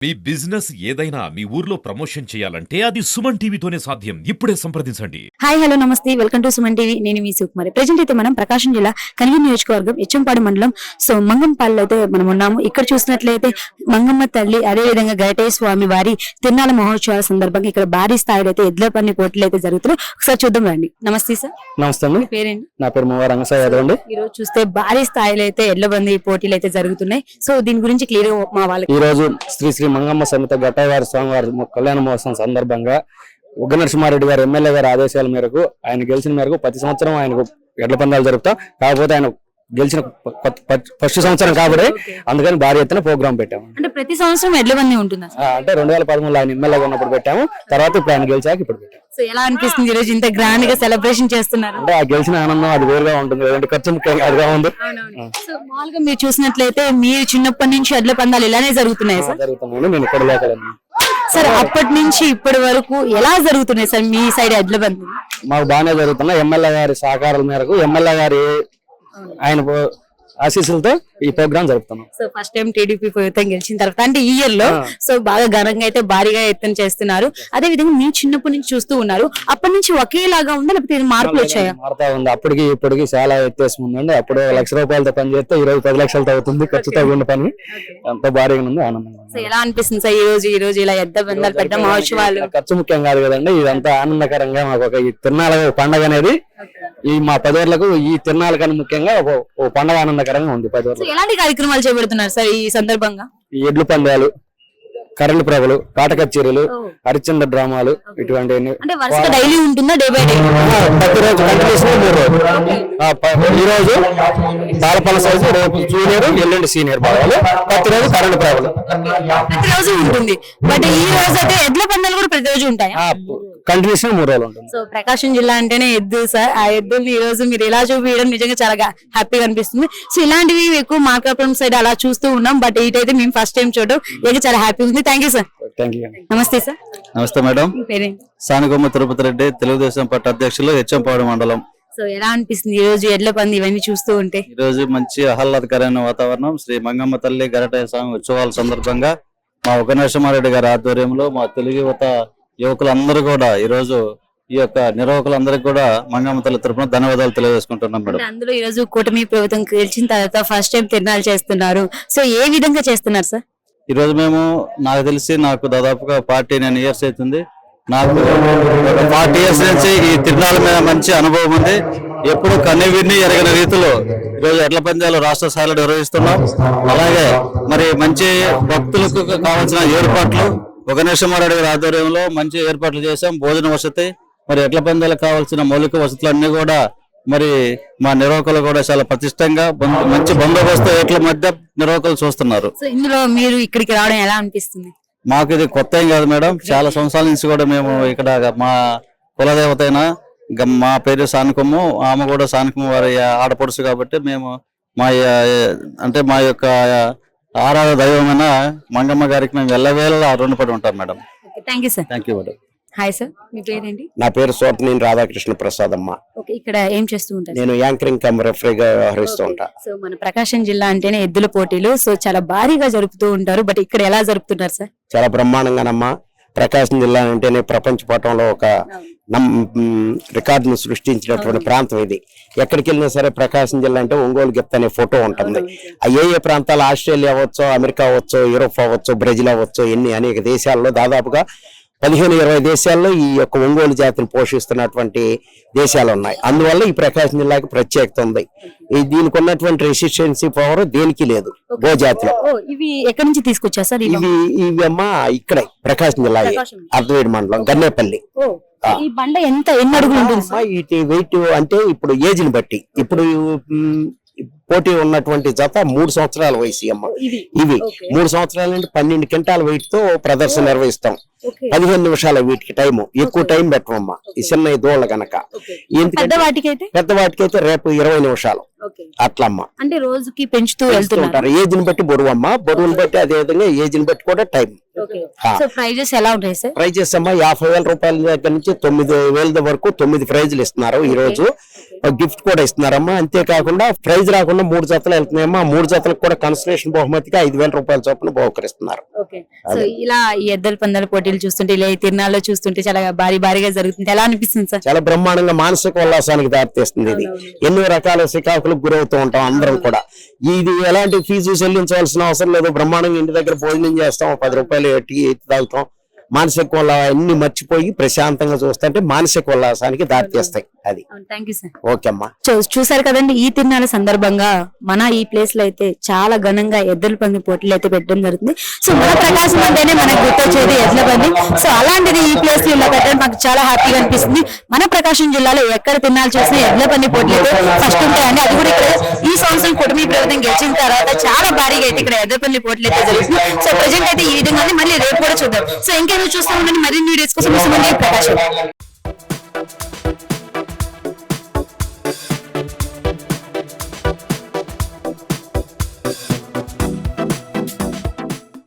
మీ business ఏదైనా మీ ఊర్లో promotion చేయాలంటే అది సుమన్ టీవీతోనే సాధ్యం. ఇప్పుడే సంప్రదించండి. హాయ్ హలో నమస్తే, వెల్కమ్ టు సుమన్ టీవీ. నేను మీ సుకుమారి. ప్రెజెంట్ అయితే మనం ప్రకాశం జిల్లా కనిగిరి నియోజకవర్గం హెచ్చంపాడు మండలం మంగంపల్లిలో అయితే మనం ఉన్నాము. ఇక్కడ చూసినట్లయితే మంగమ్మ తల్లి అదే విధంగా గణేశ స్వామి వారి తిరునాళ్ళ మహోత్సవాల సందర్భంగా ఇక్కడ భారీ స్థాయిలో అయితే ఎడ్ల పన్ని పోటీలు అయితే జరుగుతున్నాయి. ఒకసారి చూద్దాం రండి. నమస్తే సార్. నమస్తే అండి. పేరేంటి? నా పేరు మువ్వ రంగసాయి యాదవ్ అండి. ఈ రోజు చూస్తే భారీ స్థాయిలో అయితే ఎడ్ల బండి పోటీలు అయితే జరుగుతున్నాయి. సో దీని గురించి క్లియర్ మా వాళ్ళకి ఈ రోజు శ్రీ మంగమ్మ సమేత గట్టవారి స్వామివారి కళ్యాణ మహోత్సవం సందర్భంగా ఉగ్గ నరసింహారెడ్డి గారు ఎమ్మెల్యే గారి ఆదేశాల మేరకు ఆయన గెలిచిన మేరకు ప్రతి సంవత్సరం ఆయనకు ఎడ్ల పందాలు జరుపుతాం. కాకపోతే ఆయన గెలిచిన ఫస్ట్ సంవత్సరం కాబట్టి అందుకని భారీ ఎత్తున ప్రోగ్రామ్ పెట్టాము. అంటే ప్రతి సంవత్సరం ఎడ్ల బండి ఉంటుందా? అంటే 2013లో ఆయన ఎమ్మెల్యేగా ఉన్నప్పుడు పెట్టాము. తర్వాత ఇప్పుడు ఆయన గెలిచాక ఇప్పుడు పెట్టాము. సో ఎలా అనిపిస్తుంది ఈ రోజు ఇంత గ్రాండ్ గా సెలబ్రేషన్ చేస్తున్నారు? అంటే ఆ గెలిచిన ఆనందం అది వేరుగా ఉంటుంది, లేదంటే ఖర్చు ముఖ్యంగా అదిగా ఉంది. సో మామూలుగా మీరు చూసినట్లయితే మీరు చిన్నప్పటి నుంచి ఎడ్ల పందాలు ఇలానే జరుగుతున్నాయి సార్? జరుగుతున్నాయి. నేను ఇక్కడ లోకల్ సార్ అప్పటి నుంచి ఇప్పటి వరకు ఎలా జరుగుతున్నాయి సార్ మీ సైడ్ ఎడ్ల బండి? మాకు బాగానే జరుగుతున్నాయి. ఎమ్మెల్యే గారి సహకారాల మేరకు ఎమ్మెల్యే గారి ఆయన ఆశీస్సులతో ఈ ప్రోగ్రామ్ జరుపుతున్నాం. సో ఫస్ట్ టైం టీడీపీ ప్రభుత్వం గెలిచిన తర్వాత అంటే ఈ ఇయర్ లో సో బాగా ఘనంగా అయితే భారీగా ఎత్తున చేస్తున్నారు. అదే విధంగా మీ చిన్నప్పటి నుంచి చూస్తూ ఉన్నారు. అప్పటి నుంచి ఒకేలాగా ఉందా లేకపోతే మార్పులు వచ్చాయా? మారుతా ఉంది. అప్పటికి ఇప్పటికి చాలా వ్యత్యాసం ఉందండి. అప్పుడు 1,00,000 రూపాయలతో పని చేస్తే ఈ రోజు 10 లక్షలతో అవుతుంది. ఖర్చుతో ఉన్న పని ఎంత భారీగా ఉంది, ఆనందంగా. సో ఎలా అనిపిస్తుంది సార్ ఈ రోజు ఇలా ఎద్ద బంధాలు పెద్ద మహోత్సవాలు? ఖర్చు ముఖ్యం కాదు కదండి, ఇదంతా ఆనందకరంగా మాకు ఒక ఈ తిరునాళ్ళ పండగ అనేది ఈ మా 10 ఏళ్లకు ఈ తిరునాళ్ళ కన్నా ముఖ్యంగా ఓ పండగ ఆనందకరంగా ఉంది. 10 ఏళ్లకు ఎలాంటి కార్యక్రమాలు చేపడుతున్నారు సార్ ఈ సందర్భంగా? ఈ ఎడ్లు పందాలు, కరెంట్ ప్రభలు, పాట కచేరీలు, హరిశ్చంద్ర డ్రామాలు, ఇటువంటి డైలీ ఉంటుందా? Day by day? ప్రతిరోజు కంటిన్యూస్ 3 రోజులు. ఈ రోజు బాలపల్ల సైజు, రేపు జూనియర్, ఎల్లుండి సీనియర్ బాగాలి. ప్రతిరోజు కరెంట్ ప్రభలు ప్రతిరోజు ఉంటుంది. బట్ ఈ రోజు అయితే ఎడ్ల పందాలు కూడా ప్రతిరోజు ఉంటాయి. కంటిన్యూస్ 3 రోజులు ఉంటుంది. సో ప్రకాశం జిల్లా అంటేనే ఎద్దు సార్. ఆ ఎద్దుల్ని ఈ రోజు మీరు ఎలా చూపించడం నిజంగా చాలా హ్యాపీగా అనిపిస్తుంది. సో ఇలాంటివి ఎక్కువ మార్కాపురం సైడ్ అలా చూస్తూ ఉన్నాం. బట్ ఇటైతే మేము ఫస్ట్ టైం చూడడం ఇంకా చాలా హ్యాపీ ఉంది. Thank you sir. నమస్తే సార్. నమస్తే మేడం. పేరేంటి? సానుగొమ్మ తిరుపతి రెడ్డి, తెలుగుదేశం పార్టీ అధ్యక్షులు, హెచ్చంపాడు మండలం. సో ఎలా అనిపిస్తుంది ఈ రోజు ఎడ్ల పంది ఇవన్నీ చూస్తూ ఉంటే? ఈ రోజు మంచి ఆహ్లాదకరమైన వాతావరణం. శ్రీ మంగమ్మ తల్లి గరట స్వామి ఉత్సవాల సందర్భంగా మా ఉగ్గ నరసింహారెడ్డి గారి ఆధ్వర్యంలో మా తెలుగు యువకులందరూ కూడా ఈ రోజు ఈ యొక్క నిర్వాహకులందరికీ కూడా మంగమ్మ తల్లి తరపున ధన్యవాదాలు తెలియజేసుకుంటున్నాం మేడం. అందులో ఈ రోజు కూటమి ప్రభుత్వం గెలిచిన తర్వాత ఫస్ట్ టైం తిరునాళ్ళు చేస్తున్నారు. సో ఏ విధంగా చేస్తున్నారు సార్? ఈ రోజు మేము నాకు తెలిసి నాకు దాదాపుగా 49 ఇయర్స్ అవుతుంది. నాకు 40 ఇయర్స్ నుంచి ఈ తిరునాళ్ళ మీద మంచి అనుభవం ఉంది. ఎప్పుడు కన్నీవిని ఎరగిన రీతిలో ఈరోజు ఎడ్ల పందాలు రాష్ట్ర స్థాయిలో నిర్వహిస్తున్నాం. అలాగే మరి మంచి భక్తులకు కావాల్సిన ఏర్పాట్లు ఉగ్గ నరసింహారెడ్డి గారి ఆధ్వర్యంలో మంచి ఏర్పాట్లు చేశాం. భోజన వసతి, మరి ఎడ్ల పందాలకు కావాల్సిన మౌలిక వసతులన్నీ కూడా మరి మా నిర్వాహకులు కూడా చాలా ప్రతిష్టంగా మంచి బందోబస్తు ఎట్ల మధ్య నిర్వాహకులు చూస్తున్నారు. ఇందులో మీరు ఇక్కడికి రావడం ఎలా అనిపిస్తుంది? మాకు ఇది కొత్త ఏం కాదు మేడం. చాలా సంవత్సరాల నుంచి కూడా మేము ఇక్కడ మా కులదేవత అయిన మా పేరు సానుకొమ్ము, ఆమె కూడా సానుకొమ్ము వారి ఆడపడుచు కాబట్టి మేము మా యొక్క ఆరాధ దైవమైన మంగమ్మ గారికి మేము ఎల్లవేళ రుణపడి ఉంటాం madam. Thank you sir. Thank you madam. Hi sir, మీ పేరేంటి? నా పేరు సోటనేని రాధాకృష్ణ ప్రసాద్ అమ్మ. ఇక్కడ ఏం చేస్తూ ఉంటారు? నేను యాంకరింగ్ కమ్ రెఫరీగా వ్యవహరిస్తూ ఉంటా. సో మన ప్రకాశం జిల్లా అంటేనే ఎద్దుల పోటీలు, సో చాలా భారీగా జరుపుతూ ఉంటారు. బట్ ఇక్కడ ఎలా జరుపుతున్నారు సార్? చాలా బ్రహ్మాండంగానమ్మా. ప్రకాశం జిల్లా అంటేనే ప్రపంచ పటంలో ఒక రికార్డును సృష్టించినటువంటి ప్రాంతం ఇది. ఎక్కడికి వెళ్ళినా సరే ప్రకాశం జిల్లా అంటే ఒంగోలు గిఫ్ట్ అనే ఫోటో ఉంటుంది. ఏ ప్రాంతాలు, ఆస్ట్రేలియా అవ్వచ్చు, అమెరికా అవ్వచ్చు, యూరోప్ అవ్వచ్చు, బ్రెజిల్ అవ్వచ్చు, అనేక దేశాల్లో దాదాపుగా 15-20 దేశాల్లో ఈ యొక్క ఒంగోలు జాతిని పోషిస్తున్నటువంటి దేశాలు ఉన్నాయి. అందువల్ల ఈ ప్రకాశం జిల్లాకి ప్రత్యేకత ఉంది. దీనికి ఉన్నటువంటి రెసిస్టెన్సీ పవర్ దేనికి లేదు గోజాతిలో. ఇవి ఎక్కడి నుంచి తీసుకొచ్చా సార్? ఇవి అమ్మ ఇక్కడే ప్రకాశం జిల్లా అర్ధవేడి మండలం గన్నేపల్లి. ఈ బండ ఎన్ని అడుగులు ఉంటుంది? వీటి వెయిట్ అంటే ఇప్పుడు ఏజ్ ని బట్టి, ఇప్పుడు పోటీ ఉన్నటువంటి జత 3 సంవత్సరాల వయసు అమ్మ. ఇవి 3 సంవత్సరాల నుండి 12 క్వింటాల వెయిట్ తో ప్రదర్శన నిర్వహిస్తాం. 15 నిమిషాల వీటికి టైము, ఎక్కువ టైం పెట్టమమ్మా ఈ చిన్న దోళ్ళ గనక. పెద్ద వాటికైతే రేపు 20 నిమిషాలు అట్లమ్మా. అంటే రోజుకి పెంచుతూ వెళ్తుంటారు. ఏజ్ ని బట్టి బరువు అమ్మా, బరువుని బట్టి అదే విధంగా ఏజ్ ని బట్టి కూడా టైం సో ప్రైజెస్ ఎలా ఉంటాయి సార్? ప్రైజెస్ అమ్మా 50,000 రూపాయల దగ్గర నుంచి 9,000 వరకు 9 ప్రైజులు ఇస్తున్నారు ఈ రోజు. గిఫ్ట్ కూడా ఇస్తున్నారమ్మా. అంతేకాకుండా ప్రైజ్ రాకుండా 3 జతలు వెళ్తున్నాయమ్మా. 3 జతలకు కూడా కన్సలేషన్ బహుమతిగా 5,000 రూపాయల చొప్పున బహుకరిస్తున్నారు. సో ఇలా ఈ ఎద్దల పందాల పోటీలు చూస్తుంటే, ఇలా ఈ తిరునాళ్ళు చూస్తుంటే చాలా భారీగా జరుగుతుంది. ఎలా అనిపిస్తుంది సార్? చాలా బ్రహ్మాండంగా మానసిక ఉల్లాసానికి దారితీస్తుంది. ఇది ఎన్నో రకాల సికాకులకు గురవుతూ ఉంటాం అందరం కూడా. ఇది ఎలాంటి ఫీజు చెల్లించవలసిన అవసరం లేదు. బ్రహ్మాండంగా ఇంటి దగ్గర భోజనం చేస్తాం, 10 రూపాయలు టీ తాగుతాం. మానసిక అన్ని మర్చిపోయి ప్రశాంతంగా చూస్తుంటే మానసిక ఉల్లాసానికి దారితీస్తాయి. అది ఓకే అమ్మా. చూసారు కదండి, ఈ తిరునాళ్ళ సందర్భంగా మన ఈ ప్లేస్ లో అయితే చాలా ఘనంగా ఎద్దుల పంది పోటీలు అయితే పెట్టడం జరుగుతుంది. సో మన ప్రకాశం అంటేనే మనకు గుర్తొచ్చేది ఎద్దుల పంది. సో అలాంటిది ఈ ప్లేస్ లో ఇలా పెట్టడం మాకు చాలా హ్యాపీగా అనిపిస్తుంది. మన ప్రకాశం జిల్లాలో ఎక్కడ తిరునాళ్ళు చేసినా ఎద్దుల పంది పోటీలు అయితే ఫస్ట్ ఉంటాయండి. అది కూడా ఇక్కడ ఈ సంవత్సరం కుటుంబీ ప్రభుత్వం గెలిచిన తర్వాత చాలా భారీగా అయితే ఇక్కడ ఎద్దుల పంది పోటీలు అయితే జరుగుతుంది. సో ప్రజెంట్ అయితే ఈ విధంగా మళ్ళీ రేపు కూడా చూద్దాం. సో ఇంకేమో చూస్తూ ఉండండి. మరిన్ని వీడియోస్ కోసం ప్రకాశం.